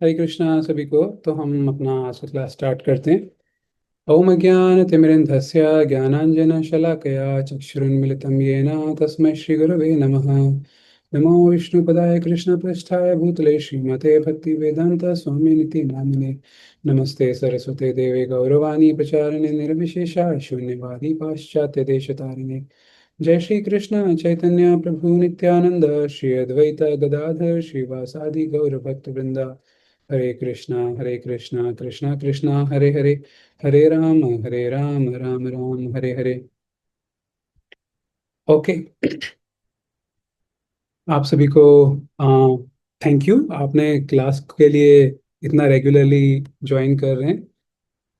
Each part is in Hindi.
हरे कृष्णा सभी को। तो हम अपना आज का क्लास स्टार्ट करते हैं। ओम अज्ञानतिमिरन्धस्य ज्ञानाञ्जनशलाकया चक्षुरुन्मिलितं येन तस्मै श्रीगुरवे नमः। नमो विष्णुपदाय कृष्णपृष्ठाय भूतले श्रीमते भक्तिवेदान्तस्वामिनिति नामिने। नमस्ते सरस्वते देवे गौरवाणी प्रचारिणे निर्विशेषा शून्यवादी पाश्चात्यदेशतारिणे। जय श्री कृष्ण चैतन्य प्रभु नित्यानंद श्री अद्वैत गदाधर श्रीवासादि गौर भक्त वृंदा। हरे कृष्णा कृष्णा कृष्णा हरे हरे, हरे राम राम राम हरे हरे। ओके। आप सभी को थैंक यू, आपने क्लास के लिए इतना रेगुलरली ज्वाइन कर रहे हैं।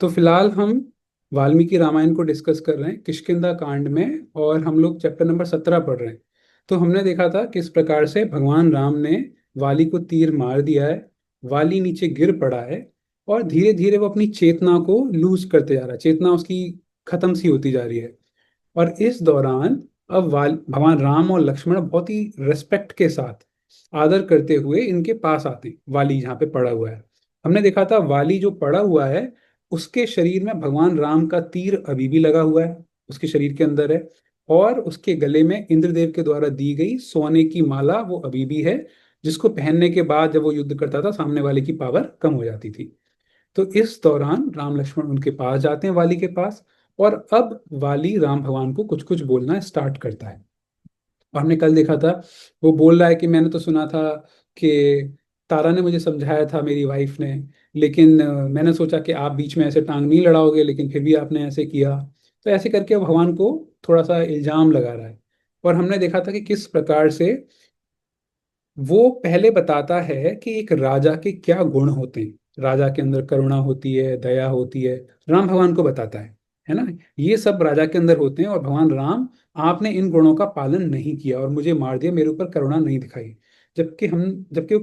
तो फिलहाल हम वाल्मीकि रामायण को डिस्कस कर रहे हैं किष्किंधा कांड में, और हम लोग चैप्टर नंबर 17 पढ़ रहे हैं। तो हमने देखा था किस प्रकार से भगवान राम ने वाली को तीर मार दिया है, वाली नीचे गिर पड़ा है, और धीरे धीरे वो अपनी चेतना को लूज करते जा रहा है, चेतना उसकी खत्म सी होती जा रही है। और इस दौरान अब भगवान राम और लक्ष्मण बहुत ही रेस्पेक्ट के साथ, आदर करते हुए इनके पास आते हैं। वाली जहाँ पे पड़ा हुआ है, हमने देखा था वाली जो पड़ा हुआ है उसके शरीर में भगवान राम का तीर अभी भी लगा हुआ है, उसके शरीर के अंदर है। और उसके गले में इंद्रदेव के द्वारा दी गई सोने की माला वो अभी भी है, जिसको पहनने के बाद जब वो युद्ध करता था सामने वाले की पावर कम हो जाती थी। तो इस दौरान राम लक्ष्मण उनके पास जाते हैं, वाली के पास। और अब वाली राम भगवान को कुछ कुछ बोलना स्टार्ट करता है। और हमने कल देखा था, वो बोल रहा है कि मैंने तो सुना था कि तारा ने मुझे समझाया था, मेरी वाइफ ने, लेकिन मैंने सोचा कि आप बीच में ऐसे टांग नहीं लड़ाओगे, लेकिन फिर भी आपने ऐसे किया। तो ऐसे करके वो भगवान को थोड़ा सा इल्जाम लगा रहा है। और हमने देखा था कि किस प्रकार से वो पहले बताता है कि एक राजा के क्या गुण होते हैं। राजा के अंदर करुणा होती है, दया होती है, राम भगवान को बताता है ना। ये सब राजा के अंदर होते हैं, और भगवान राम, आपने इन गुणों का पालन नहीं किया और मुझे मार दिया, मेरे ऊपर करुणा नहीं दिखाई। जबकि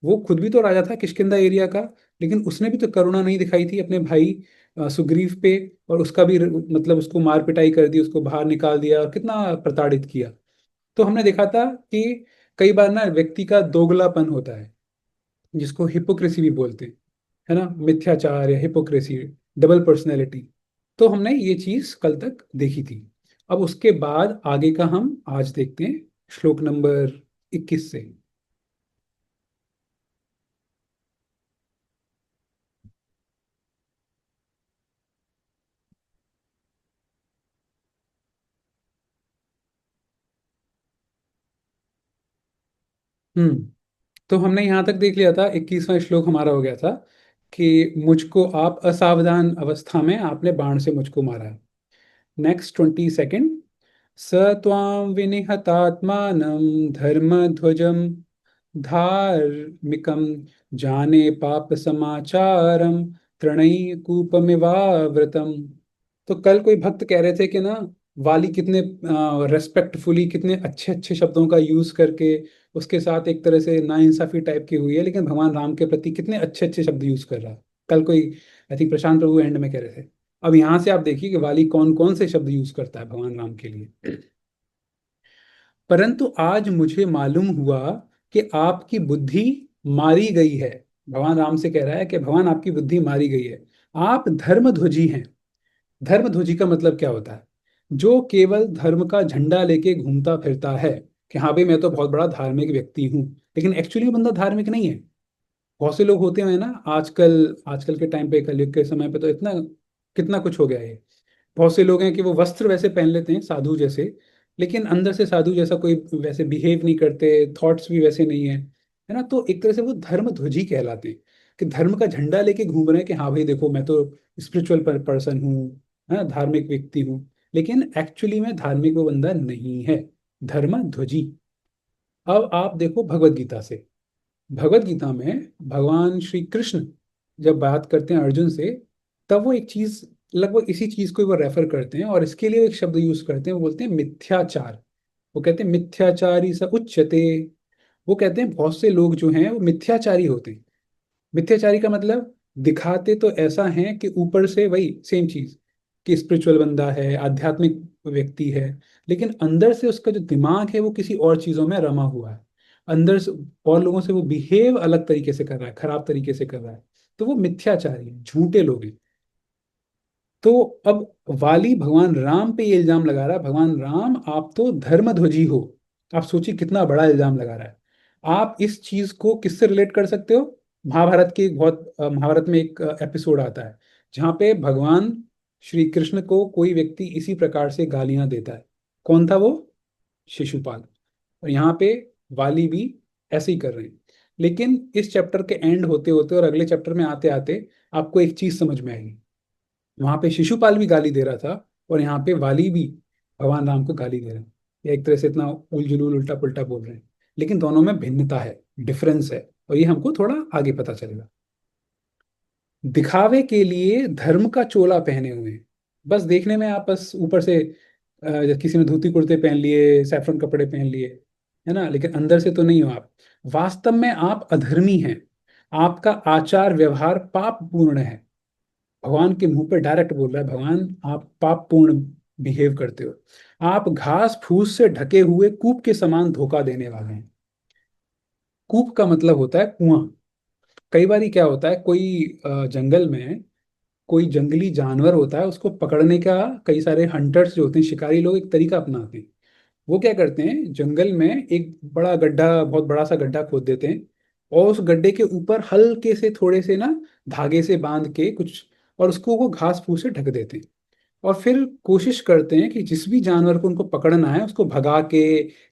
वो खुद भी तो राजा था किष्किंधा एरिया का, लेकिन उसने भी तो करुणा नहीं दिखाई थी अपने भाई सुग्रीव पे। और उसका भी मतलब उसको मार पिटाई कर दी, उसको बाहर निकाल दिया और कितना प्रताड़ित किया। तो हमने देखा था कि कई बार ना व्यक्ति का दोगलापन होता है, जिसको हिपोक्रेसी भी बोलते हैं, है ना, मिथ्याचार या हिपोक्रेसी, डबल पर्सनैलिटी। तो हमने ये चीज कल तक देखी थी। अब उसके बाद आगे का हम आज देखते हैं, श्लोक नंबर 21 से। हम्म। तो हमने यहाँ तक देख लिया था, 21वां श्लोक हमारा हो गया था कि मुझको आप असावधान अवस्था में आपने बाण से मुझको मारा। नेक्स्ट 22। स त्वां विनिहतात्मानं धर्मध्वजं धार्मिकं जाने पाप समाचारम तृणैकूपमिवावृतम। तो कल कोई भक्त कह रहे थे कि ना, वाली कितने रेस्पेक्टफुली, कितने अच्छे अच्छे शब्दों का यूज करके उसके साथ एक तरह से नाइंसाफी टाइप की हुई है, लेकिन भगवान राम के प्रति कितने अच्छे अच्छे शब्द यूज कर रहा है। कल कोई, I think Prashant Prabhu and में कह रहे थे। अब यहाँ से आप देखिए कि वाली कौन कौन से शब्द यूज करता है भगवान राम के लिए। परंतु आज मुझे मालूम हुआ कि आपकी बुद्धि मारी गई है। भगवान राम से कह रहा है कि भगवान आपकी बुद्धि मारी गई है, आप धर्मध्वजी हैं। धर्मध्वजी का मतलब क्या होता है? जो केवल धर्म का झंडा लेके घूमता फिरता है कि हाँ भाई मैं तो बहुत बड़ा धार्मिक व्यक्ति हूँ, लेकिन एक्चुअली बंदा धार्मिक नहीं है। बहुत से लोग होते हैं ना आजकल, आजकल के टाइम पे, कलयुग के समय पे तो इतना कितना कुछ हो गया है। बहुत से लोग हैं कि वो वस्त्र वैसे पहन लेते हैं साधु जैसे, लेकिन अंदर से साधु जैसा कोई वैसे बिहेव नहीं करते, थॉट्स भी वैसे नहीं है ना। तो एक तरह से वो धर्म ध्वजी कहलाते हैं, कि धर्म का झंडा लेके घूम रहे हैं कि हाँ भाई देखो मैं तो स्पिरिचुअल पर्सन हूँ, है ना, धार्मिक व्यक्ति हूँ। लेकिन एक्चुअली में धार्मिक वो बंदा नहीं है, धर्म ध्वजी। अब आप देखो भगवत गीता से, भगवत गीता में भगवान श्री कृष्ण जब बात करते हैं अर्जुन से, तब वो एक चीज, लगभग इसी चीज को वो रेफर करते हैं, और इसके लिए एक शब्द यूज करते हैं, वो बोलते हैं मिथ्याचार। वो कहते हैं मिथ्याचारी स उच्यते। वो कहते हैं बहुत से लोग जो हैं वो मिथ्याचारी होते हैं। मिथ्याचारी का मतलब, दिखाते तो ऐसा है कि ऊपर से वही सेम चीज, कि स्पिरिचुअल बंदा है, आध्यात्मिक व्यक्ति है, लेकिन अंदर से उसका जो दिमाग है वो किसी और चीजों में रमा हुआ है। अंदर से और लोगों से वो बिहेव अलग तरीके से कर रहा है, खराब तरीके से कर रहा है, तो वो मिथ्याचारी है, झूठे लोग हैं। तो अब वाली भगवान राम पे ये इल्जाम लगा रहा है, भगवान राम आप तो धर्मध्वजी हो। आप सोचिए कितना बड़ा इल्जाम लगा रहा है। आप इस चीज को किससे रिलेट कर सकते हो? महाभारत के एक महाभारत में एक एपिसोड आता है जहाँ पे भगवान श्री कृष्ण को कोई व्यक्ति इसी प्रकार से गालियां देता है। कौन था वो? शिशुपाल। और यहाँ पे वाली भी ऐसे ही कर रहे हैं। लेकिन इस चैप्टर के एंड होते होते और अगले चैप्टर में आते आते आपको एक चीज समझ में आएगी। वहां पे शिशुपाल भी गाली दे रहा था और यहाँ पे वाली भी भगवान राम को गाली दे रहे हैं। ये एक तरह से इतना उल जुलूल उल्टा पुल्टा बोल रहे हैं, लेकिन दोनों में भिन्नता है, डिफरेंस है। और ये हमको थोड़ा आगे पता चलेगा। दिखावे के लिए धर्म का चोला पहने हुए हैं। बस देखने में आप बस ऊपर से किसी ने धोती कुर्ते पहन लिए, सैफरन कपड़े पहन लिए, है ना, लेकिन अंदर से तो नहीं हो आप। वास्तव में आप अधर्मी हैं। आपका आचार व्यवहार पाप पूर्ण है। भगवान के मुंह पे डायरेक्ट बोल रहा है, भगवान आप पाप पूर्ण बिहेव करते हो। आप घास फूस से ढके हुए कूप के समान धोखा देने वाले हैं। कूप का मतलब होता है कुआं। कई बार क्या होता है, कोई जंगल में कोई जंगली जानवर होता है, उसको पकड़ने का कई सारे हंटर्स जो होते हैं, शिकारी लोग, एक तरीका अपनाते हैं। वो क्या करते हैं, जंगल में एक बड़ा गड्ढा, बहुत बड़ा सा गड्ढा खोद देते हैं और उस गड्ढे के ऊपर हल्के से थोड़े से ना धागे से बांध के कुछ, और उसको वो घास फूस से ढक देते हैं। और फिर कोशिश करते हैं कि जिस भी जानवर को उनको पकड़ना है उसको भगा के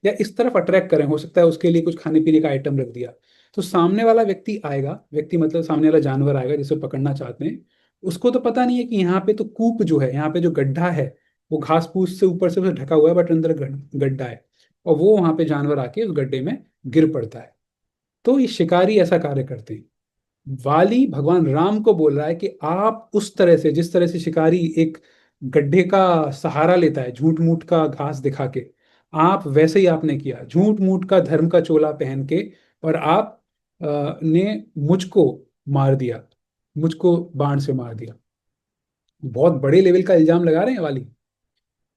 या इस तरफ अट्रैक्ट करें। हो सकता है उसके लिए कुछ खाने पीने का आइटम रख दिया, तो सामने वाला व्यक्ति आएगा, व्यक्ति मतलब सामने वाला जानवर आएगा जिसे पकड़ना चाहते हैं। उसको तो पता नहीं है कि यहाँ पे तो कूप जो है, यहाँ पे जो गड्ढा है वो घास फूस से ऊपर से बस ढका हुआ है, बट अंदर गड्ढा है। और वो वहां पे जानवर आके उस गड्ढे में गिर पड़ता है। तो ये शिकारी ऐसा कार्य करते हैं। वाली भगवान राम को बोल रहा है कि आप उस तरह से, जिस तरह से शिकारी एक गड्ढे का सहारा लेता है झूठ मूठ का घास दिखा के, आप वैसे ही आपने किया, झूठ मूठ का धर्म का चोला पहन के। और आप ने मुझको मार दिया, मुझको बाण से मार दिया। बहुत बड़े लेवल का इल्जाम लगा रहे हैं वाली।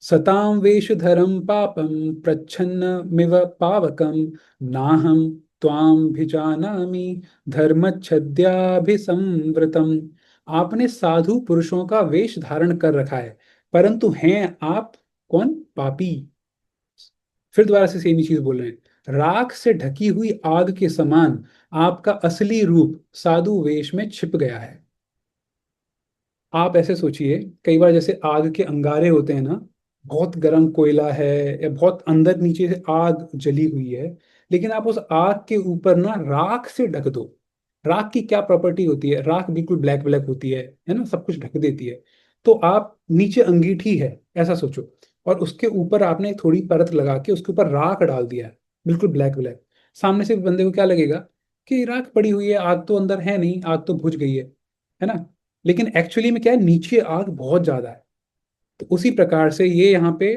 सतां वेषधरं पापं प्रच्छन्नमिव पावकं नाहं त्वां भिजानामि धर्मच्छद्याभिसंवृतम्। आपने साधु पुरुषों का वेश धारण कर रखा है, परंतु हैं आप कौन? पापी। फिर दोबारा से सेम ही चीज बोल रहे हैं, राख से ढकी हुई आग के समान आपका असली रूप साधु वेश में छिप गया है। आप ऐसे सोचिए, कई बार जैसे आग के अंगारे होते हैं ना, बहुत गर्म कोयला है या बहुत अंदर नीचे से आग जली हुई है, लेकिन आप उस आग के ऊपर ना राख से ढक दो। राख की क्या प्रॉपर्टी होती है? राख बिल्कुल ब्लैक ब्लैक होती है ना, सब कुछ ढक देती है। तो आप नीचे अंगीठी है ऐसा सोचो, और उसके ऊपर आपने थोड़ी परत लगा के उसके ऊपर राख डाल दिया है, बिल्कुल ब्लैक ब्लैक। सामने से बंदे को क्या लगेगा कि राख पड़ी हुई है, आग तो अंदर है नहीं, आग तो बुझ गई है ना। लेकिन एक्चुअली में क्या है, नीचे आग बहुत ज्यादा है। तो उसी प्रकार से ये यहाँ पे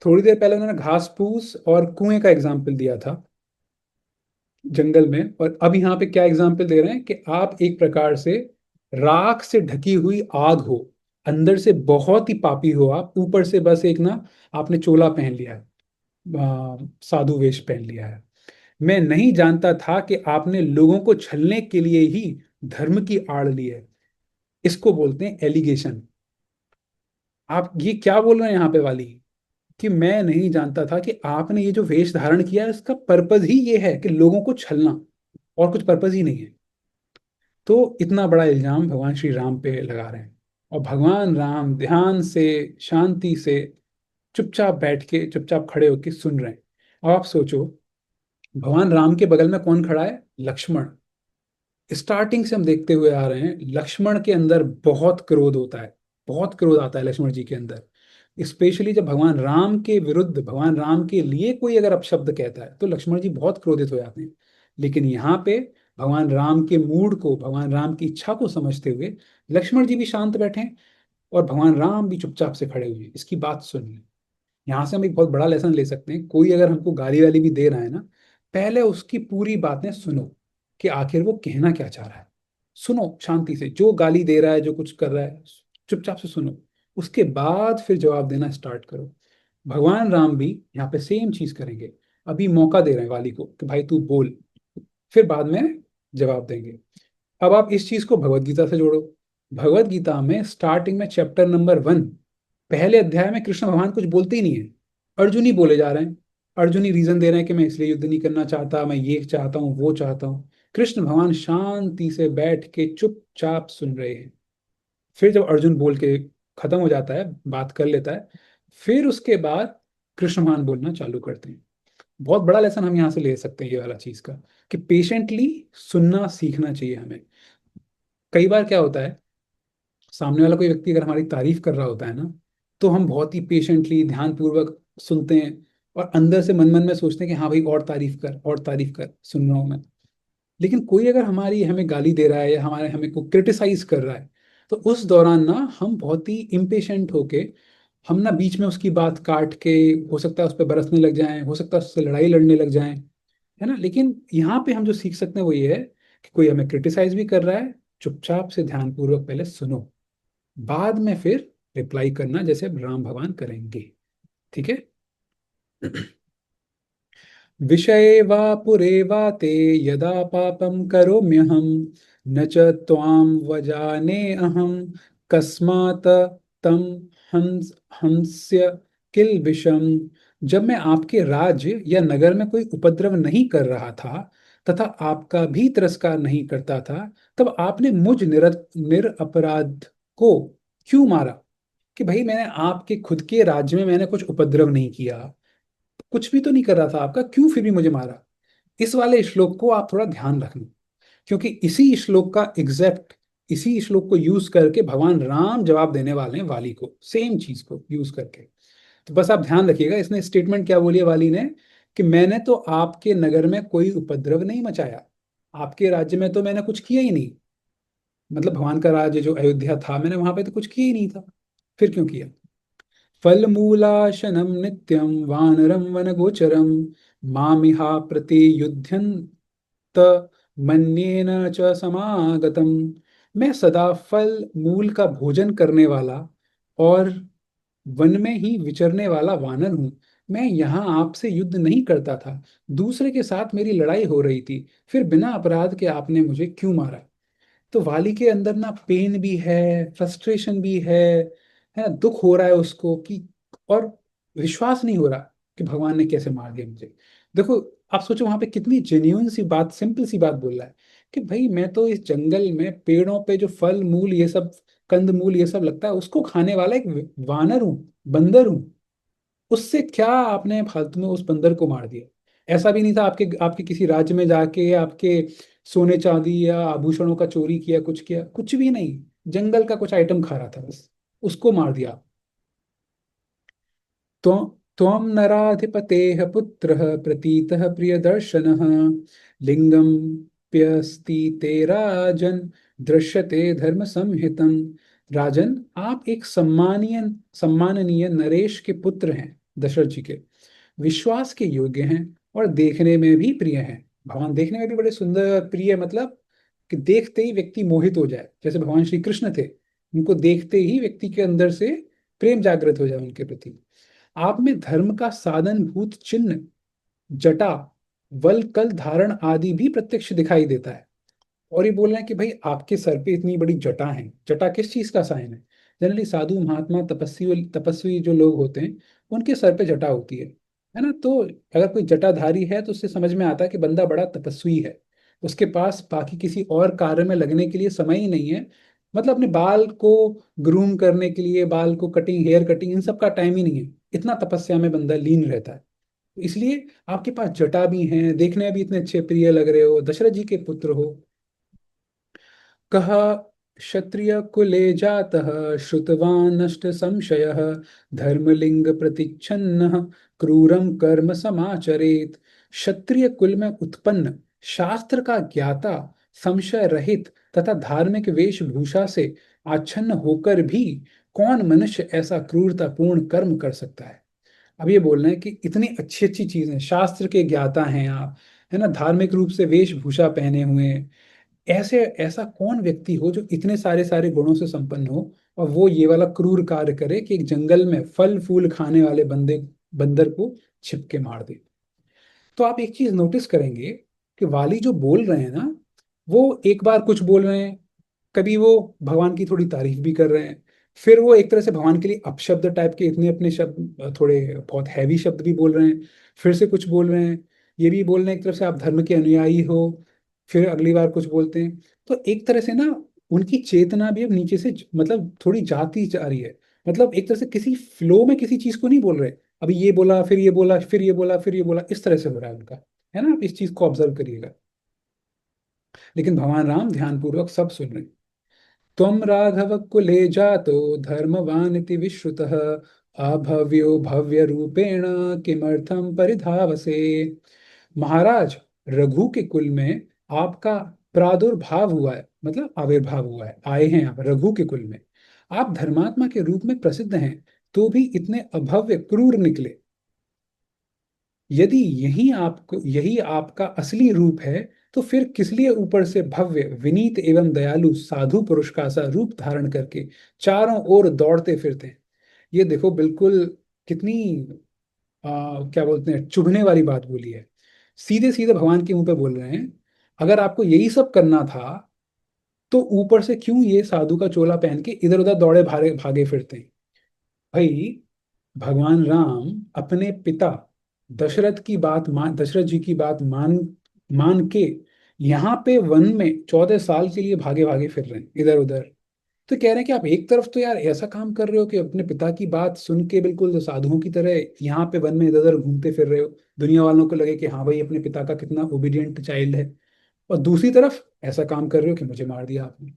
थोड़ी देर पहले उन्होंने घास फूस और कुएं का एग्जाम्पल दिया था जंगल में, और अब यहाँ पे क्या एग्जाम्पल दे रहे हैं कि आप एक प्रकार से राख से ढकी हुई आग हो, अंदर से बहुत ही पापी हो आप, ऊपर से बस एक ना आपने चोला पहन लिया है, साधु वेश पहन लिया है। मैं नहीं जानता था कि आपने लोगों को छलने के लिए ही धर्म की आड़ ली है। इसको बोलते हैं एलिगेशन। आप ये क्या बोल रहे हैं यहाँ पे वाली, कि मैं नहीं जानता था कि आपने ये जो वेश धारण किया है इसका पर्पज ही ये है कि लोगों को छलना, और कुछ पर्पज ही नहीं है। तो इतना बड़ा इल्जाम भगवान श्री राम पे लगा रहे हैं। और भगवान राम ध्यान से, शांति से, चुपचाप बैठ के, चुपचाप खड़े होके सुन रहे हैं। और आप सोचो, भगवान राम के बगल में कौन खड़ा है? लक्ष्मण। स्टार्टिंग से हम देखते हुए आ रहे हैं, लक्ष्मण के अंदर बहुत क्रोध होता है, बहुत क्रोध आता है लक्ष्मण जी के अंदर। स्पेशली जब भगवान राम के विरुद्ध, भगवान राम के लिए कोई अगर अपशब्द कहता है तो लक्ष्मण जी बहुत क्रोधित हो जाते हैं। लेकिन यहाँ पे भगवान राम के मूड को, भगवान राम की इच्छा को समझते हुए लक्ष्मण जी भी शांत बैठे हैं और भगवान राम भी चुपचाप से खड़े हुए हैं, इसकी बात सुनिए। यहाँ से हम एक बहुत बड़ा लेसन ले सकते हैं। कोई अगर हमको गाली वाली भी दे रहा है ना, पहले उसकी पूरी बातें सुनो कि आखिर वो कहना क्या चाह रहा है। सुनो शांति से, जो गाली दे रहा है, जो कुछ कर रहा है, चुपचाप से सुनो। उसके बाद फिर जवाब देना स्टार्ट करो। भगवान राम भी यहाँ पे सेम चीज करेंगे। अभी मौका दे रहे हैं वाली को कि भाई तू बोल, फिर बाद में जवाब देंगे। अब आप इस चीज को भगवत गीता से जोड़ो। भगवत गीता में स्टार्टिंग में चैप्टर नंबर 1, पहले अध्याय में कृष्ण भगवान कुछ बोलते ही नहीं है, अर्जुन ही बोले जा रहे हैं। अर्जुन ही रीजन दे रहे हैं कि मैं इसलिए युद्ध नहीं करना चाहता, मैं ये चाहता हूँ, वो चाहता हूँ। कृष्ण भगवान शांति से बैठ के चुपचाप सुन रहे हैं। फिर जब अर्जुन बोल के खत्म हो जाता है, बात कर लेता है, फिर उसके बाद कृष्ण भगवान बोलना चालू करते हैं। बहुत बड़ा लेसन हम यहाँ से ले सकते हैं ये वाला चीज का, कि पेशेंटली सुनना सीखना चाहिए हमें। कई बार क्या होता है, सामने वाला कोई व्यक्ति अगर हमारी तारीफ कर रहा होता है ना, तो हम बहुत ही पेशेंटली ध्यानपूर्वक सुनते हैं, और अंदर से मन मन में सोचते हैं कि हाँ भाई और तारीफ कर, और तारीफ कर, सुन रहा हूं मैं। लेकिन कोई अगर हमारी हमें गाली दे रहा है या हमारे हमें को क्रिटिसाइज कर रहा है, तो उस दौरान ना हम बहुत ही इम्पेशेंट होके, हम ना बीच में उसकी बात काट के, हो सकता है उस पर बरसने लग जाएं, हो सकता है उससे लड़ाई लड़ने लग जाएं, है ना। लेकिन यहाँ पे हम जो सीख सकते हैं वो ये है कि कोई हमें क्रिटिसाइज भी कर रहा है, चुपचाप से ध्यानपूर्वक पहले सुनो, बाद में फिर रिप्लाई करना, जैसे अब राम भगवान करेंगे। ठीक है। विषये वा पुरे वा ते यदा पापं करोम्यहं न च त्वां वजाने अहं कस्मात् तं हंस्य किल्बिषम्। जब मैं आपके राज्य या नगर में कोई उपद्रव नहीं कर रहा था तथा आपका भी तिरस्कार नहीं करता था, तब आपने मुझ निरपराध को क्यों मारा? कि भाई मैंने आपके खुद के राज्य में मैंने कुछ उपद्रव नहीं किया, कुछ भी तो नहीं कर रहा था आपका, क्यों फिर भी मुझे मारा? इस वाले श्लोक को आप थोड़ा ध्यान रखना, क्योंकि इसी श्लोक का एग्जैक्ट, इसी श्लोक को यूज करके भगवान राम जवाब देने वाले हैं वाली को, सेम चीज को यूज करके। तो बस आप ध्यान रखिएगा, इसने स्टेटमेंट क्या बोली है वाली ने, कि मैंने तो आपके नगर में कोई उपद्रव नहीं मचाया, आपके राज्य में तो मैंने कुछ किया ही नहीं। मतलब भगवान का राज्य जो अयोध्या था, मैंने वहां पे तो कुछ किया ही नहीं था, फिर क्यों किया? फलमूलाशनं नित्यं वानरं वनगोचरं मामिहा प्रतियुध्यन्त मन्येन च समागतम्। मैं सदा फल मूल का भोजन करने वाला और वन में ही विचरने वाला वानर हूँ। मैं यहाँ आपसे युद्ध नहीं करता था, दूसरे के साथ मेरी लड़ाई हो रही थी, फिर बिना अपराध के आपने मुझे क्यों मारा? तो वाली के अंदर ना पेन भी है, फ्रस्ट्रेशन भी है ना, दुख हो रहा है उसको कि, और विश्वास नहीं हो रहा कि भगवान ने कैसे मार दिया मुझे। देखो, आप सोचो वहां पे कितनी जेन्युइन सी बात, सिंपल सी बात बोल रहा है कि भाई मैं तो इस जंगल में पेड़ों पे जो फल मूल ये सब, कंद मूल ये सब लगता है, उसको खाने वाला एक वानर हूँ, बंदर हूँ। उससे क्या आपने फालतू में उस बंदर को मार दिया? ऐसा भी नहीं था आपके आपके किसी राज्य में जाके आपके सोने चांदी या आभूषणों का चोरी किया, कुछ किया, कुछ भी नहीं। जंगल का कुछ आइटम खा रहा था बस, उसको मार दिया। त्व त्वं नराधिपतेः पुत्रः प्रतीतः प्रियदर्शनः लिंगम प्यस्ति ते राजन दृश्यते धर्म संहितम। राजन, आप एक सम्मानीय सम्माननीय नरेश के पुत्र हैं, दशरथ जी के, विश्वास के योग्य हैं और देखने में भी प्रिय हैं। भगवान देखने में भी बड़े सुंदर, प्रिय मतलब कि देखते ही व्यक्ति मोहित हो जाए, जैसे भगवान श्री कृष्ण थे, उनको देखते ही व्यक्ति के अंदर से प्रेम जागृत हो जाए उनके प्रति। आप में धर्म का साधन भूत चिन्ह, जटा, वल कल धारण आदि भी प्रत्यक्ष दिखाई देता है। और ये बोल रहे हैं कि भाई आपके सर पे इतनी बड़ी जटा है। जटा किस चीज का साइन है? जनरली साधु महात्मा तपस्वी तपस्वी जो लोग होते हैं, उनके सर पे जटा होती है ना। तो अगर कोई जटाधारी है तो उससे समझ में आता है कि बंदा बड़ा तपस्वी है, उसके पास बाकी किसी और कार्य में लगने के लिए समय ही नहीं है। मतलब अपने बाल को ग्रूम करने के लिए, बाल को कटिंग, हेयर कटिंग, इन सब का टाइम ही नहीं है, इतना तपस्या में बंदा लीन रहता है। तो इसलिए आपके पास जटा भी हैं, देखने में भी इतने अच्छे प्रिय लग रहे हो, दशरथ जी के पुत्र हो। कः क्षत्रिय कुले जातः श्रुतवान् नष्ट संशयः धर्मलिंग प्रतिच्छन्नः क्रूरम कर्म समाचरेत। क्षत्रिय कुल में उत्पन्न, शास्त्र का ज्ञाता, संशय रहित तथा धार्मिक वेशभूषा से आच्छन्न होकर भी कौन मनुष्य ऐसा क्रूरतापूर्ण कर्म कर सकता है? अब ये बोल रहे हैं कि इतनी अच्छी अच्छी चीजें, शास्त्र के ज्ञाता हैं आप, है ना, धार्मिक रूप से वेशभूषा पहने हुए हैं, ऐसे ऐसा कौन व्यक्ति हो जो इतने सारे सारे गुणों से संपन्न हो, और वो ये वाला क्रूर कार्य करे कि एक जंगल में फल फूल खाने वाले बंदर को छिप के मार दे? तो आप एक चीज नोटिस करेंगे कि वाली जो बोल रहे हैं ना, वो एक बार कुछ बोल रहे हैं, कभी वो भगवान की थोड़ी तारीफ भी कर रहे हैं, फिर वो एक तरह से भगवान के लिए अपशब्द टाइप के इतने अपने शब्द, थोड़े बहुत हैवी शब्द भी बोल रहे हैं, फिर से कुछ बोल रहे हैं, ये भी बोल रहे हैं एक तरफ से आप धर्म के अनुयायी हो, फिर अगली बार कुछ बोलते हैं। तो एक तरह से ना उनकी चेतना भी अब नीचे से मतलब थोड़ी जाती जा रही है। मतलब एक तरह से किसी फ्लो में किसी चीज को नहीं बोल रहे, अभी ये बोला फिर ये बोला फिर ये बोला फिर ये बोला, इस तरह से हो रहा है उनका। है ना, आप इस चीज को ऑब्जर्व करिएगा। लेकिन भगवान राम ध्यानपूर्वक सब सुन रहे हैं। त्वं राघव कुले जातो धर्मवानिति विश्रुतः अभव्यो भव्य रूपेण किमर्थम परिधावसे। महाराज, रघु के कुल में आपका प्रादुर्भाव हुआ है, मतलब आविर्भाव हुआ है, आए हैं आप रघु के कुल में। आप धर्मात्मा के रूप में प्रसिद्ध हैं, तो भी इतने अभव्य क्रूर निकले। यदि यही आपका असली रूप है, तो फिर किस लिए ऊपर से भव्य विनीत एवं दयालु साधु पुरुष का सा रूप धारण करके चारों ओर दौड़ते फिरते हैं। ये देखो बिल्कुल कितनी क्या बोलते हैं, चुभने वाली बात बोली है। सीधे सीधे भगवान के मुंह पे बोल रहे हैं, अगर आपको यही सब करना था तो ऊपर से क्यों ये साधु का चोला पहन के इधर उधर दौड़े भागे भागे फिरते हैं। भाई, भगवान राम अपने पिता दशरथ जी की बात मान मान के यहाँ पे वन में 14 साल के लिए भागे भागे फिर रहे हैं इधर उधर। तो कह रहे हैं कि आप एक तरफ तो यार ऐसा काम कर रहे हो कि अपने पिता की बात सुन के बिल्कुल साधुओं की तरह यहाँ पे वन में इधर उधर घूमते फिर रहे हो, दुनिया वालों को लगे कि हाँ भाई अपने पिता का कितना ओबीडियंट चाइल्ड है, और दूसरी तरफ ऐसा काम कर रहे हो कि मुझे मार दिया आपने।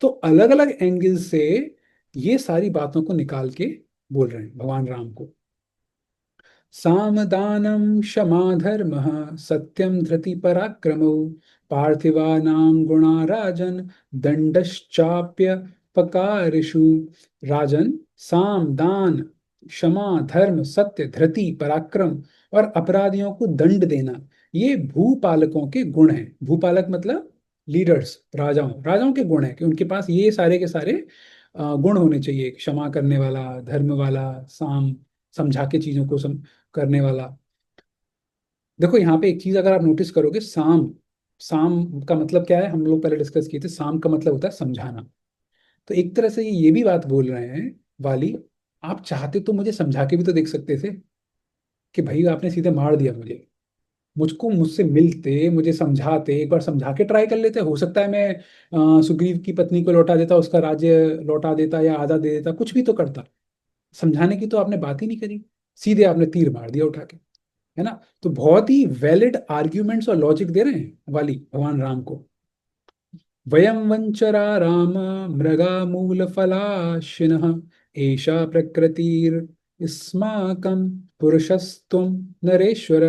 तो अलग अलग एंगल से ये सारी बातों को निकाल के बोल रहे हैं भगवान राम को। सामदानं क्षमा धर्मः सत्यं धृति पराक्रमौ पार्थिवानां गुणा राजन दंडश्चाप्य पकारिषु। राजन, साम दान क्षमा धर्म सत्य धृति पराक्रम और अपराधियों को दंड देना, ये भूपालकों के गुण हैं। भूपालक मतलब लीडर्स, राजाओं राजाओं के गुण हैं कि उनके पास ये सारे के सारे गुण होने चाहिए। क्षमा करने वाला, धर्म वाला, साम समझा के चीजों को करने वाला। देखो यहाँ पे एक चीज अगर आप नोटिस करोगे, साम साम का मतलब क्या है, हम लोग पहले डिस्कस किए थे, साम का मतलब होता है समझाना। तो एक तरह से ये भी बात बोल रहे हैं वाली, आप चाहते तो मुझे समझा के भी तो देख सकते थे कि भाई आपने सीधे मार दिया मुझे, मुझको मुझसे मिलते मुझे समझाते, एक बार समझा के ट्राई कर लेते, हो सकता है मैं सुग्रीव की पत्नी को लौटा देता, उसका राज्य लौटा देता या आधा दे देता, कुछ भी तो करता। समझाने की तो आपने बात ही नहीं करी, सीधे आपने तीर मार दिया उठा के। है ना। तो बहुत ही वैलिड आर्ग्यूमेंट्स और लॉजिक दे रहे हैं वाली भगवान राम को। वयं वंचरा राम मृगा मूलफलाशिनः एषा प्रकृतिर्स्माकं पुरुषस्त्वं नरेश्वर।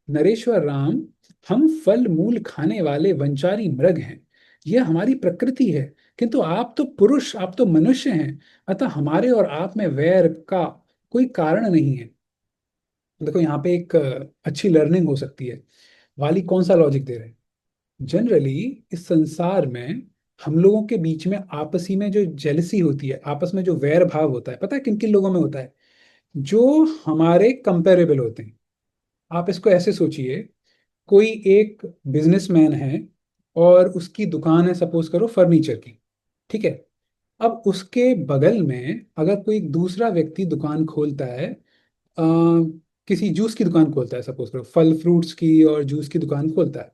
नरेश्वर राम, हम फल मूल खाने वाले वंचारी मृग हैं, यह हमारी प्रकृति है। किंतु आप तो पुरुष, आप तो मनुष्य हैं, अतः हमारे और आप में वैर का कोई कारण नहीं है। देखो यहाँ पे एक अच्छी लर्निंग हो सकती है। वाली कौन सा लॉजिक दे रहे हैं, जनरली इस संसार में हम लोगों के बीच में आपसी में जो जेलसी होती है, आपस में जो वैर भाव होता है, पता है किन किन लोगों में होता है, जो हमारे कंपेरेबल होते हैं। आप इसको ऐसे सोचिए, कोई एक बिजनेसमैन है और उसकी दुकान है सपोज करो फर्नीचर की, ठीक है। अब उसके बगल में अगर कोई दूसरा व्यक्ति दुकान खोलता है, किसी जूस की दुकान खोलता है सपोज करो, फल फ्रूट्स की और जूस की दुकान खोलता है,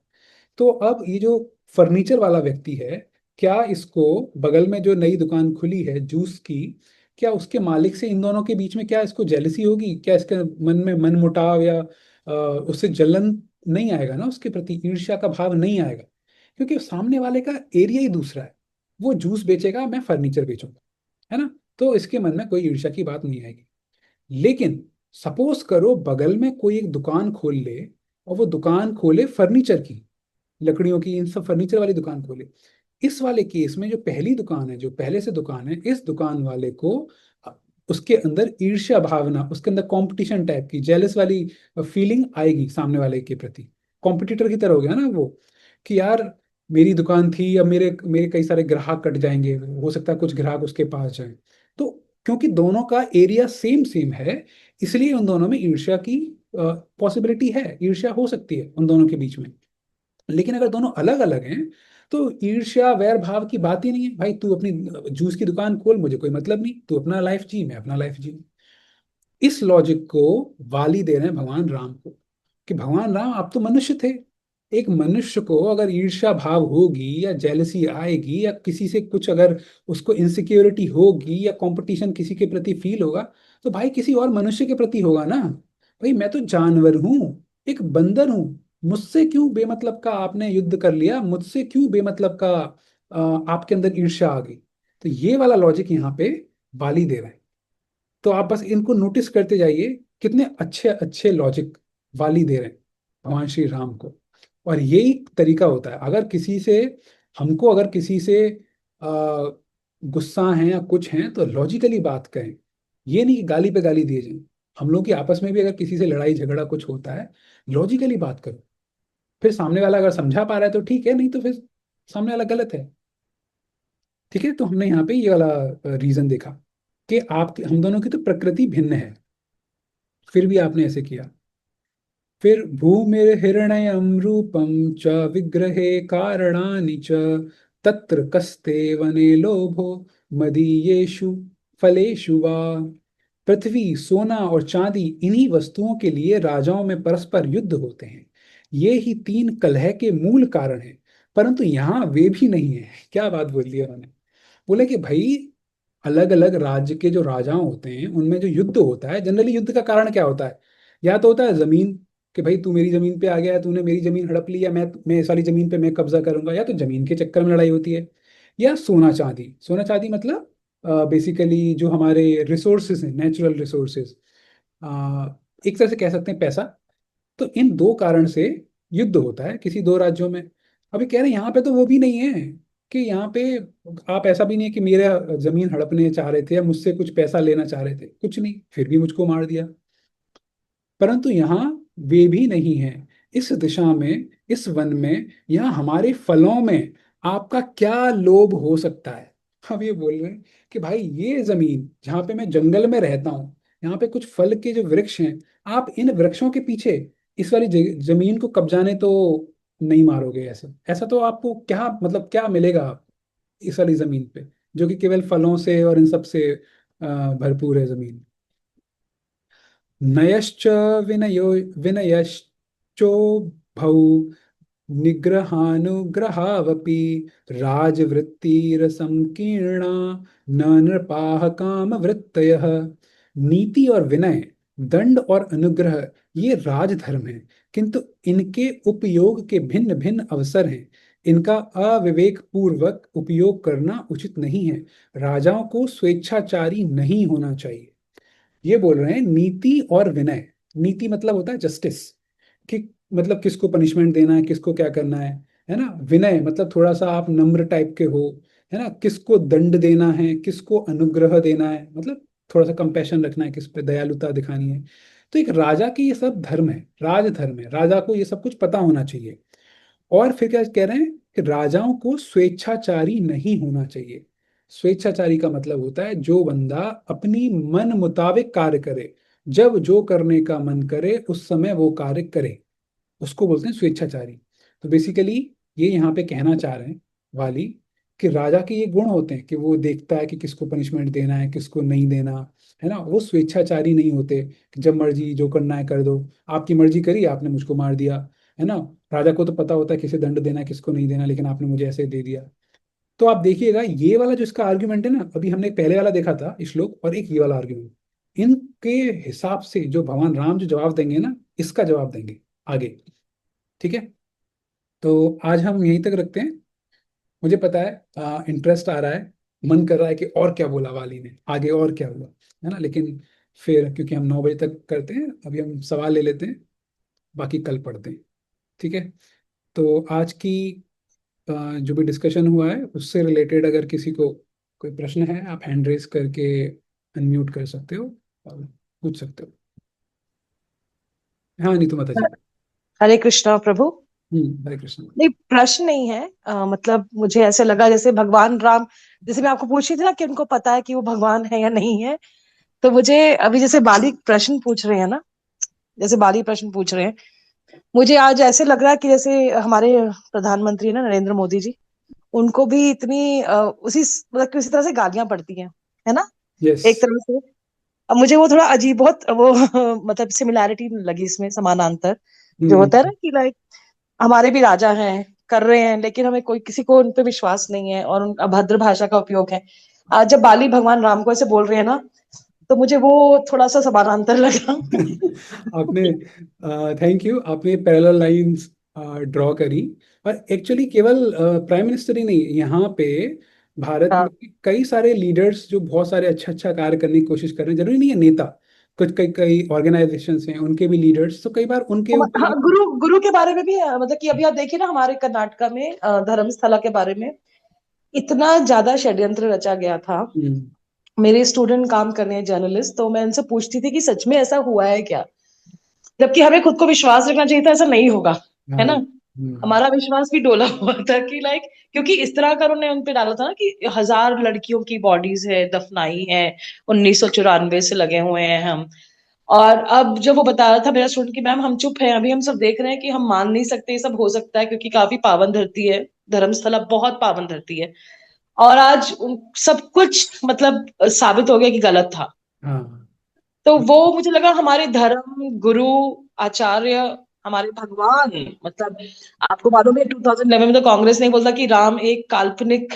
तो अब ये जो फर्नीचर वाला व्यक्ति है, क्या इसको बगल में जो नई दुकान खुली है जूस की, क्या उसके मालिक से इन दोनों के बीच में क्या इसको जेलसी होगी, क्या इसके मन में मन मुटाव या उससे जलन नहीं आएगा ना, उसके प्रति ईर्ष्या का भाव नहीं आएगा, क्योंकि सामने वाले का एरिया ही दूसरा है। वो जूस बेचेगा, मैं फर्नीचर बेचूंगा, है ना। तो इसके मन में कोई ईर्ष्या की बात नहीं आएगी। लेकिन सपोज करो बगल में कोई एक दुकान खोल ले, और वो दुकान खोले फर्नीचर की, लकड़ियों की इन सब फर्नीचर वाली दुकान खोले। इस वाले केस में जो पहली दुकान है, जो पहले से दुकान है, इस दुकान वाले को अ, उसके अंदर ईर्ष्या भावना, उसके अंदर कंपटीशन टाइप की जेलस वाली फीलिंग आएगी सामने वाले के प्रति। कॉम्पिटिटर की तरह हो गया ना वो, कि यार मेरी दुकान थी, अब मेरे मेरे कई सारे ग्राहक कट जाएंगे, हो सकता है कुछ ग्राहक उसके पास जाएं। तो क्योंकि दोनों का एरिया सेम सेम है, इसलिए उन दोनों में ईर्ष्या की पॉसिबिलिटी है, ईर्ष्या हो सकती है उन दोनों के बीच में। लेकिन अगर दोनों अलग अलग हैं तो ईर्ष्या वैर भाव की बात ही नहीं है। भाई तू अपनी जूस की दुकान खोल, मुझे कोई मतलब नहीं, तू अपना लाइफ जी, मैं अपना लाइफ जी। इस लॉजिक को वाली दे रहे हैं भगवान राम को, कि भगवान राम आप तो मनुष्य थे, एक मनुष्य को अगर ईर्ष्या भाव होगी या जेलसी आएगी या किसी से कुछ अगर उसको इनसिक्योरिटी होगी या कंपटीशन किसी के प्रति फील होगा, तो भाई किसी और मनुष्य के प्रति होगा ना। भाई मैं तो जानवर हूं, एक बंदर हूं, मुझसे क्यों बेमतलब का आपने युद्ध कर लिया, मुझसे क्यों बेमतलब का आपके अंदर ईर्ष्या आ गई। तो ये वाला लॉजिक यहाँ पे वाली दे रहे हैं। तो आप बस इनको नोटिस करते जाइए, कितने अच्छे अच्छे लॉजिक वाली दे रहे हैं भगवान श्री राम को। और यही तरीका होता है, अगर किसी से, हमको अगर किसी से आ, गुस्सा है या कुछ है तो लॉजिकली बात करें, ये नहीं कि गाली पे गाली दिए जाए। हम लोग की आपस में भी अगर किसी से लड़ाई झगड़ा कुछ होता है, लॉजिकली बात करो, फिर सामने वाला अगर समझा पा रहा है तो ठीक है, नहीं तो फिर सामने वाला गलत है। ठीक है, तो हमने यहाँ पे ये वाला रीजन देखा कि आप हम दोनों की तो प्रकृति भिन्न है, फिर भी आपने ऐसे किया। फिर भूमिर्हिरण्यं रूपं च विग्रहे कारणानि च तत्र कस्ते वने लोभो मदीयेषु फलेषु वा। पृथ्वी, सोना और चांदी, इन्हीं वस्तुओं के लिए राजाओं में परस्पर युद्ध होते हैं। ये ही तीन कलह के मूल कारण हैं, परंतु यहाँ वे भी नहीं है। क्या बात बोल दी उन्होंने। बोले कि भाई अलग अलग राज्य के जो राजा होते हैं उनमें जो युद्ध होता है, जनरली युद्ध का कारण क्या होता है? या तो होता है जमीन, कि भाई तू मेरी जमीन पे आ गया, तूने मेरी जमीन हड़प ली, या मैं इस वाली जमीन पे मैं कब्जा करूंगा, या तो जमीन के चक्कर में लड़ाई होती है। या सोना चांदी, सोना चांदी मतलब बेसिकली जो हमारे रिसोर्सेज हैं, नेचुरल रिसोर्सेज, एक तरह से कह सकते हैं पैसा। तो इन दो कारण से युद्ध होता है किसी दो राज्यों में। अभी कह रहे हैं यहाँ पे तो वो भी नहीं है, कि यहाँ पे आप, ऐसा भी नहीं है कि मेरे जमीन हड़पने चाह रहे थे या मुझसे कुछ पैसा लेना चाह रहे थे, कुछ नहीं, फिर भी मुझको मार दिया। परंतु यहाँ वे भी नहीं है। इस दिशा में, इस वन में, यहाँ हमारे फलों में आपका क्या लोभ हो सकता है। अब ये बोल रहे हैं कि भाई ये जमीन जहाँ पे मैं जंगल में रहता हूँ, यहाँ पे कुछ फल के जो वृक्ष हैं, आप इन वृक्षों के पीछे इस वाली जमीन को कब्जाने तो नहीं मारोगे। ऐसा ऐसा तो आपको क्या मतलब क्या मिलेगा इस वाली जमीन पे, जो कि केवल फलों से और इन सब से भरपूर है जमीन। नयश्च विनयो विनयश्चोभौ निग्रहानुग्रहावपि राजवृत्तिरसंकीर्णा न नृपाः कामवृत्तयः। नीति और विनय, दंड और अनुग्रह, ये राजधर्म है, किंतु इनके उपयोग के भिन्न भिन्न अवसर हैं। इनका अविवेक पूर्वक उपयोग करना उचित नहीं है। राजाओं को स्वेच्छाचारी नहीं होना चाहिए। ये बोल रहे हैं नीति और विनय। नीति मतलब होता है जस्टिस, कि मतलब किसको पनिशमेंट देना है, किसको क्या करना है ना। विनय मतलब थोड़ा सा आप नम्र टाइप के हो, है ना, किसको दंड देना है, किसको अनुग्रह देना है, मतलब थोड़ा सा कंपैशन रखना है, किस पे दयालुता दिखानी है। तो एक राजा की ये सब धर्म है, राजधर्म है, राजा को ये सब कुछ पता होना चाहिए। और फिर क्या कह रहे हैं कि राजाओं को स्वेच्छाचारी नहीं होना चाहिए। स्वेच्छाचारी का मतलब होता है जो बंदा अपनी मन मुताबिक कार्य करे, जब जो करने का मन करे उस समय वो कार्य करे, उसको बोलते हैं स्वेच्छाचारी। तो बेसिकली ये यहाँ पे कहना चाह रहे हैं वाली, कि राजा के ये गुण होते हैं कि वो देखता है कि किसको पनिशमेंट देना है, किसको नहीं देना, है ना। वो स्वेच्छाचारी नहीं होते कि जब मर्जी जो करना है कर दो, आपकी मर्जी करी, आपने मुझको मार दिया, है ना। राजा को तो पता होता है किसे दंड देना है, किसको नहीं देना, लेकिन आपने मुझे ऐसे दे दिया। तो आप देखिएगा ये वाला जो इसका आर्ग्यूमेंट है ना, अभी हमने पहले वाला देखा था श्लोक, और एक ये वाला आर्ग्यूमेंट, इनके हिसाब से जो भगवान राम जो जवाब देंगे ना, इसका जवाब देंगे आगे। ठीक है, तो आज हम यहीं तक रखते हैं। मुझे पता है इंटरेस्ट आ रहा है, मन कर रहा है कि और क्या बोला वाली ने, आगे और क्या हुआ, है ना। लेकिन फिर क्योंकि हम 9 बजे तक करते हैं, अभी हम सवाल ले लेते हैं, बाकी कल पढ़ते हैं। ठीक है, तो आज की जो भी डिस्कशन हुआ है उससे रिलेटेड अगर किसी को कोई प्रश्न है, आप हैंड रेस करके अनम्यूट कर सकते हो और पूछ सकते हो। हाँ नीतू माता जी। हरे कृष्णा प्रभु। हरे कृष्ण। नहीं, प्रश्न नहीं है। मतलब मुझे ऐसे लगा जैसे भगवान राम, जैसे मैं आपको पूछ रही थी ना कि उनको पता है कि वो भगवान है या नहीं है, तो मुझे अभी जैसे बालिक प्रश्न पूछ रहे हैं ना, जैसे बाली प्रश्न पूछ रहे हैं, मुझे आज ऐसे लग रहा है कि जैसे हमारे प्रधानमंत्री है ना, नरेंद्र मोदी जी, उनको भी इतनी उसी मतलब किसी तरह से गालियां पड़ती हैं, है ना, यस। एक तरह से। अब मुझे वो थोड़ा अजीब बहुत वो मतलब सिमिलैरिटी लगी इसमें, समानांतर जो होता है ना, हम्म। कि लाइक हमारे भी राजा हैं, कर रहे हैं, लेकिन हमें कोई किसी को उन पे विश्वास नहीं है और उन अभद्र भाषा का उपयोग है। आज जब बाली भगवान राम को ऐसे बोल रहे हैं ना, तो मुझे वो थोड़ा सा समानांतर लगा। आपने थैंक यू, आपने पैरेलल लाइंस ड्रॉ करी। और एक्चुअली केवल प्राइम मिनिस्टर ही नहीं, यहाँ पे भारत में हाँ कई सारे लीडर्स जो बहुत सारे अच्छा अच्छा कार्य करने की कोशिश कर रहे हैं, जरूरी नहीं है नेता, कुछ कई कई ऑर्गेनाइजेशंस हैं उनके भी लीडर्स, तो कई बार उनके ऊपर हाँ, भी। गुरु गुरु के बारे में भी मतलब कि अभी आप देखिए ना, हमारे कर्नाटका में धर्मस्थला के बारे में इतना ज्यादा षड्यंत्र रचा गया था। हम्म। मेरे स्टूडेंट काम कर रहे हैं जर्नलिस्ट, तो मैं उनसे पूछती थी कि सच में ऐसा हुआ है क्या, जबकि हमें खुद को विश्वास रखना चाहिए था ऐसा नहीं होगा, है हाँ। ना। हमारा विश्वास भी डोला हुआ था कि लाइक, क्योंकि इस तरह का उन्होंने उन पे डाला था ना कि 1,000 लड़कियों की बॉडीज है दफनाई है, 1994 से लगे हुए हैं हम। और अब जब वो बता रहा था मेरा स्टूडेंट कि मैम हम चुप हैं, अभी हम सब देख रहे हैं कि हम मान नहीं सकते ये सब हो सकता है, क्योंकि काफी पावन धरती है, धर्मस्थला बहुत पावन धरती है। और आज सब कुछ मतलब साबित हो गया कि गलत था। हाँ। तो वो मुझे लगा हमारे धर्म गुरु आचार्य, हमारे भगवान, मतलब आपको मालूम है 2011 में तो कांग्रेस ने बोला कि राम एक काल्पनिक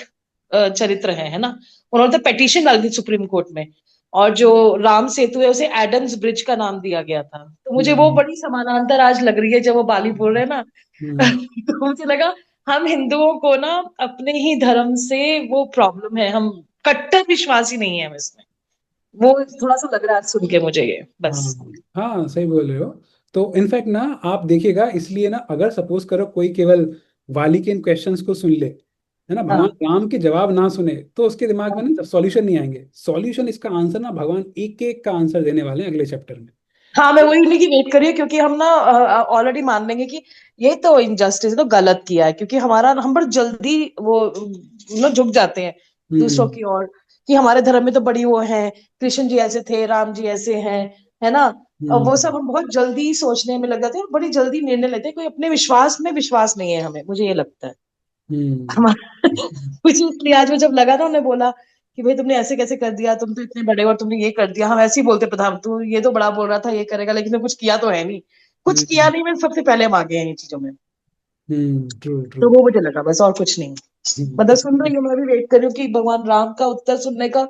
चरित्र है ना। उन्होंने तो पेटिशन डाली थी सुप्रीम कोर्ट में, और जो राम सेतु है उसे एडम्स ब्रिज का नाम दिया गया था। तो मुझे वो हम्म। बड़ी समानांतर आज लग रही है जब वो बाली बोल रहे हैं ना। हम्म। तो मुझे लगा हम हिंदुओं को ना अपने ही धर्म से वो प्रॉब्लम है, हम कट्टर विश्वासी नहीं है हम इसमें। वो थोड़ा सा लग रहा है आज सुन के मुझे ये हाँ। बस। हाँ, सही बोल रहे हो। तो इनफैक्ट ना, आप देखिएगा, इसलिए ना, अगर सपोज करो कोई केवल वाली के इन क्वेश्चंस को सुन ले, है ना, भगवान हाँ राम के जवाब ना सुने, तो उसके दिमाग में ना सॉल्यूशन नहीं आएंगे। सॉल्यूशन, इसका आंसर ना भगवान एक एक का आंसर देने वाले हैं अगले चैप्टर में। हाँ, मैं वही नहीं की वेट करी, क्योंकि हम ना ऑलरेडी मान लेंगे कि ये तो इनजस्टिस है, तो गलत किया है, क्योंकि हमारा हम बड़ी जल्दी वो झुक जाते हैं दूसरों हम्म। की ओर, कि हमारे धर्म में तो बड़ी वो है, कृष्ण जी ऐसे थे, राम जी ऐसे हैं, है ना। और वो सब हम्म। हम बहुत जल्दी सोचने में लग जाते हैं और बड़ी जल्दी निर्णय लेते हैं, कोई अपने विश्वास में विश्वास नहीं है हमें, मुझे ये लगता है। हम्म। हमारा कुछ इसलिए आज वो जब लगा ना, उन्होंने बोला कि भाई तुमने ऐसे कैसे कर दिया, तुम तो इतने बड़े हो और तुमने ये कर दिया, हम ऐसे ही बोलते प्रधान, तू ये तो बड़ा बोल रहा था ये करेगा, लेकिन तो कुछ किया तो है नहीं, कुछ किया हम्म। नहीं, मैं सबसे पहले हम आगे हैं इन चीजों में। True true. तो वो मुझे लगा बस, और कुछ नहीं। मतलब सुन रही हूँ, मैं भी वेट कर रही हूँ कि भगवान राम का उत्तर सुनने का।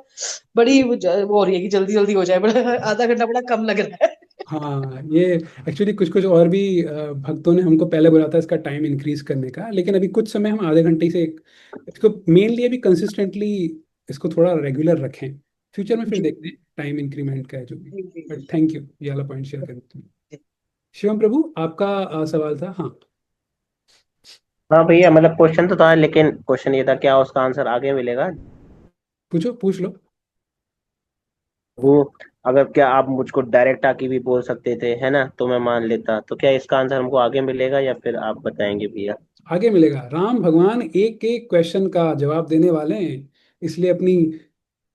बड़ी वो हो रही है कि जल्दी जल्दी हो जाए, बड़ा आधा घंटा बड़ा कम लग रहा है। हाँ, ये एक्चुअली कुछ कुछ और भी भक्तों ने हमको पहले बोला था इसका टाइम इंक्रीज करने का, लेकिन अभी कुछ समय हम आधे घंटे से इसको मेनली अभी कंसिस्टेंटली इसको थोड़ा रेगुलर रखें। फ्यूचर में फिर जी देखते हैं टाइम इंक्रीमेंट का है जो भी। जी जी बट थैंक यू, ये वाला पॉइंट शेयर करने के लिए। जी। शिवम प्रभु, आपका सवाल था, हाँ। हाँ भैया, मतलब क्वेश्चन तो था, लेकिन क्वेश्चन ये था क्या उसका आंसर आगे मिलेगा? पूछो, पूछ लो। वो अगर क्या आप मुझको डायरेक्ट आके भी बोल सकते थे, है ना, तो मैं मान लेता। तो क्या इसका आंसर हमको आगे मिलेगा या फिर आप बताएंगे भैया? आगे मिलेगा। राम भगवान एक एक क्वेश्चन का जवाब देने वाले हैं, इसलिए अपनी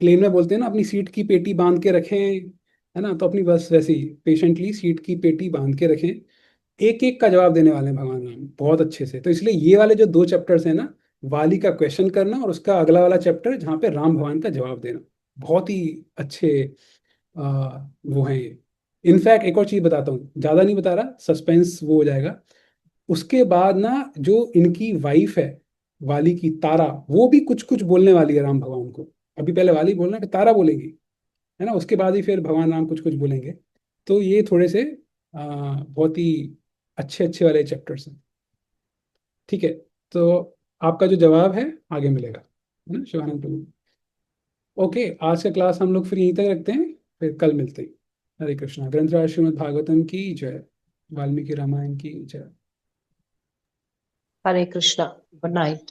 प्लेन में बोलते हैं ना, अपनी सीट की पेटी बांध के रखें, है ना, तो अपनी बस वैसे ही पेशेंटली सीट की पेटी बांध के रखें। एक एक का जवाब देने वाले हैं भगवान राम बहुत अच्छे से। तो इसलिए ये वाले जो दो चैप्टर्स हैं ना, वाली का क्वेश्चन करना और उसका अगला वाला चैप्टर जहाँ पे राम भगवान का जवाब देना, बहुत ही अच्छे वो हैं ये। इनफैक्ट एक और चीज बताता हूँ, ज्यादा नहीं बता रहा, सस्पेंस वो हो जाएगा। उसके बाद ना, जो इनकी वाइफ है वाली की, तारा, वो भी कुछ कुछ बोलने वाली है राम भगवान को। अभी पहले वाली बोलना है, तारा बोलेगी, है ना, उसके बाद ही फिर भगवान राम कुछ कुछ बोलेंगे। तो ये थोड़े से बहुत ही अच्छे अच्छे वाले चैप्टर्स हैं। ठीक है, तो आपका जो जवाब है आगे मिलेगा, है ना शिवानंद प्रभु। ओके, आज का क्लास हम लोग फिर यहीं तक रखते हैं, फिर कल मिलते हैं। हरे कृष्णा। ग्रंथराज श्रीमद् भागवतम की जय। वाल्मीकि रामायण की जय। हरे कृष्णा। Good night.